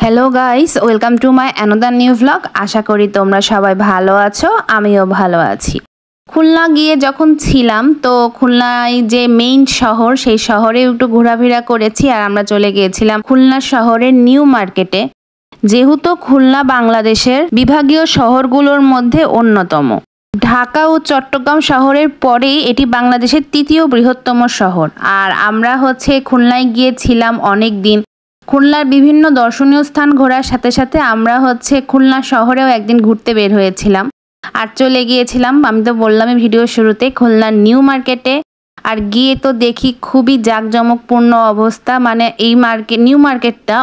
Hello guys, welcome to my another new vlog. আশা করি তোমরা সবাই ভালো আছো, আমিও ভালো আছি। খুলনা গিয়ে যখন ছিলাম তো খুলনায় যে মেইন শহর সেই শহরে একটু ঘোরাফেরা করেছি আর আমরা চলে গিয়েছিলাম খুলনা শহরের নিউ মার্কেটে। যেহেতু খুলনা বাংলাদেশের বিভাগীয় শহরগুলোর মধ্যে অন্যতম। ঢাকা ও চট্টগ্রাম শহরের পরেই এটি বাংলাদেশের তৃতীয় বৃহত্তম শহর। আর আমরা খুলনায় গিয়েছিলাম অনেক দিন। খুলনার বিভিন্ন দর্শনীয় স্থান ঘোরার সাথে সাথে আমরা খুলনা শহরেও একদিন ঘুরতে বের হয়েছিলাম আর চলে গিয়েছিলাম, আমি তো বললামই ভিডিও শুরুতে, খুলনার নিউ মার্কেটে। আর গিয়ে তো দেখি খুবই জাঁকজমকপূর্ণ অবস্থা। মানে এই নিউ মার্কেটটা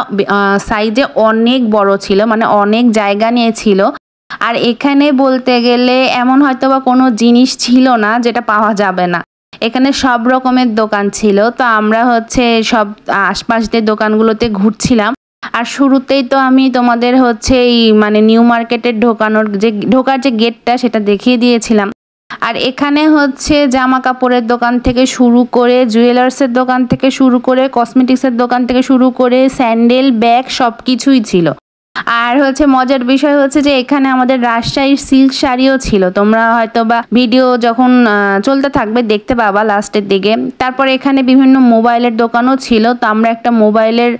সাইজে অনেক বড় ছিল, মানে অনেক জায়গা নিয়েছিল। আর এখানে বলতে গেলে এমন হয়তো বা কোনো জিনিস ছিল না যেটা পাওয়া যাবে না। এখানে সব রকমের দোকান ছিল। তো আমরা সব আশপাশ দিয়ে দোকানগুলোতে ঘুরছিলাম। আর শুরুতেই তো আমি তোমাদের এই মানে নিউ মার্কেটের ঢোকার যে গেটটা সেটা দেখিয়ে দিয়েছিলাম। আর এখানে জামা কাপড়ের দোকান থেকে শুরু করে, জুয়েলার্সের দোকান থেকে শুরু করে, কসমেটিক্সের দোকান থেকে শুরু করে, স্যান্ডেল, ব্যাগ সব কিছুই ছিল। আর মজার বিষয় যে এখানে আমাদের রাজশাহীর সিল্ক শাড়িও ছিল। তোমরা হয়তো বা ভিডিও যখন চলতে থাকবে দেখতে পাবা লাস্টের দিকে। তারপরে এখানে বিভিন্ন মোবাইলের দোকানও ছিল। তো আমরা একটা মোবাইলের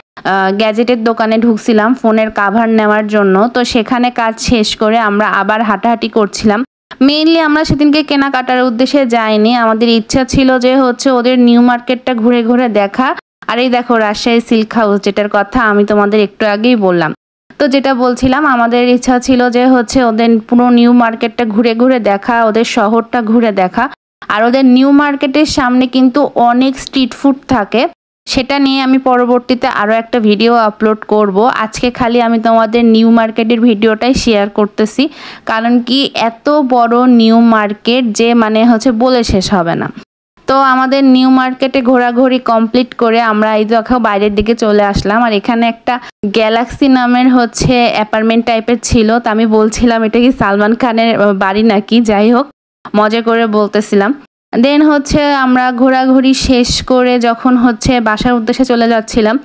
গ্যাজেটের দোকানে ঢুকছিলাম ফোনের কাভার নেওয়ার জন্য। তো সেখানে কাজ শেষ করে আমরা আবার হাঁটাহাঁটি করছিলাম। মেইনলি আমরা সেদিনকে কেনাকাটার উদ্দেশ্যে যাইনি, আমাদের ইচ্ছা ছিল যে ওদের নিউ মার্কেটটা ঘুরে ঘুরে দেখা। আর এই দেখো রাজশাহী সিল্ক হাউস, যেটার কথা আমি তোমাদের একটু আগেই বললাম। তো যেটা বলছিলাম, আমাদের ইচ্ছা ছিল যে ওদের পুরো নিউ মার্কেটটা ঘুরে ঘুরে দেখা, ওদের শহরটা ঘুরে দেখা। আর ওদের নিউ মার্কেটের সামনে কিন্তু অনেক স্ট্রিট ফুড থাকে, সেটা নিয়ে আমি পরবর্তীতে আরও একটা ভিডিও আপলোড করব। আজকে খালি আমি তোমাদের নিউ মার্কেটের ভিডিওটাই শেয়ার করতেছি, কারণ কি এত বড় নিউ মার্কেট যে মানে বলে শেষ হবে না। তো আমাদের নিউ মার্কেটে ঘোরাঘুরি কমপ্লিট করে আমরা এই দেখো বাইরের দিকে চলে আসলাম। আর এখানে একটা গ্যালাক্সি নামের অ্যাপার্টমেন্ট টাইপের ছিল। তো আমি বলছিলাম এটা কি সালমান খানের বাড়ি নাকি, যাই হোক মজা করে বলতেছিলাম। দেন আমরা ঘোরাঘুরি শেষ করে যখন বাসার উদ্দেশ্যে চলে যাচ্ছিলাম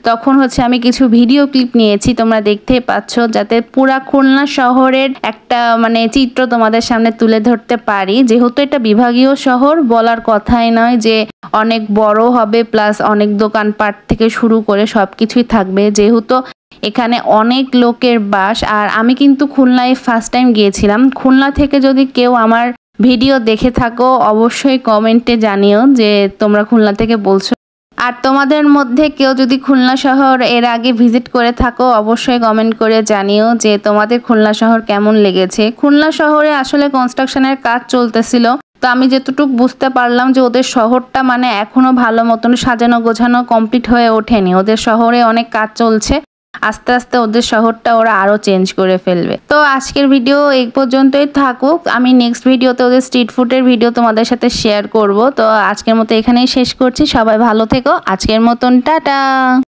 তখন আমি কিছু ভিডিও ক্লিপ নিয়েছি, তোমরা দেখতেই পাচ্ছ, যাতে পুরা খুলনা শহরের একটা মানে চিত্র তোমাদের সামনে তুলে ধরতে পারি। যেহেতু এটা বিভাগীয় শহর, বলার কথাই নয় যে অনেক বড় হবে, প্লাস অনেক দোকানপাট থেকে শুরু করে সবকিছুই থাকবে। যেহেতু এখানে অনেক লোকের বাস। আর আমি কিন্তু খুলনায় ফার্স্ট টাইম গিয়েছিলাম। খুলনা থেকে যদি কেউ আমার ভিডিও দেখে থাকো অবশ্যই কমেন্টে জানিও যে তোমরা খুলনা থেকে বলছো। আর তোমাদের মধ্যে কেউ যদি খুলনা শহর এর আগে ভিজিট করে থাকো অবশ্যই কমেন্ট করে জানিও যে তোমাদের খুলনা শহর কেমন লেগেছে। খুলনা শহরে আসলে কনস্ট্রাকশনের কাজ চলতেছিল। তো আমি যতটুকু বুঝতে পারলাম যে ওদের শহরটা মানে এখনো ভালো মতন সাজানো গোছানো কমপ্লিট হয়ে ওঠেনি। ওদের শহরে অনেক কাজ চলছে, আস্তে আস্তে ওদের শহরটা ওরা আরো চেঞ্জ করে ফেলবে। তো আজকের ভিডিও এই পর্যন্তই থাকুক। আমি নেক্সট ভিডিওতে ওদের স্ট্রিট ফুডের ভিডিও তোমাদের সাথে শেয়ার করব। তো আজকের মতো এখানেই শেষ করছি। সবাই ভালো থেকো। আজকের মতন টাটা।